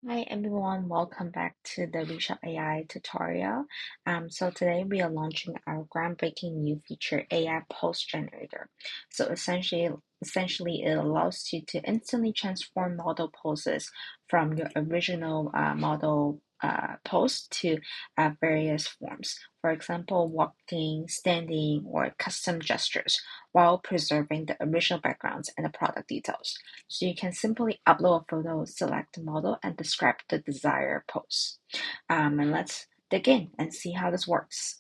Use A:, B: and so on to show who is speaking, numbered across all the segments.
A: Hi everyone, welcome back to the WeShop AI tutorial. So today we are launching our groundbreaking new feature, AI Post Generator. So essentially it allows you to instantly transform model poses from your original model post to various forms. For example, walking, standing, or custom gestures, while preserving the original backgrounds and the product details. So you can simply upload a photo, select the model, and describe the desired pose. And let's dig in and see how this works.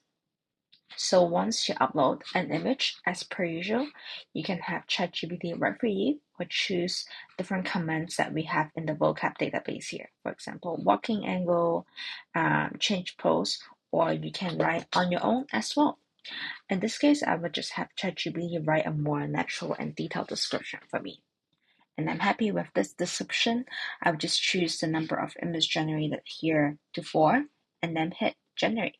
A: So once you upload an image, as per usual, you can have ChatGPT write for you or choose different commands that we have in the vocab database here. For example, walking angle, change pose, or you can write on your own as well. In this case, I would just have ChatGPT write a more natural and detailed description for me. And I'm happy with this description. I'll just choose the number of images generated here to 4 and then hit generate.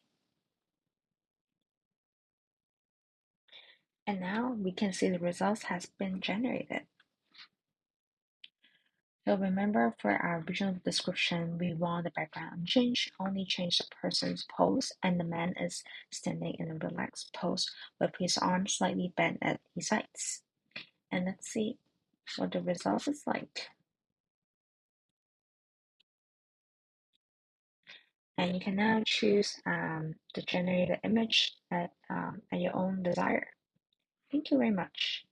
A: And now we can see the results has been generated. So remember for our original description, we want the background change, only change the person's pose, and the man is standing in a relaxed pose with his arms slightly bent at his sides. And let's see what the result is like. And you can now choose the generated image at your own desire. Thank you very much.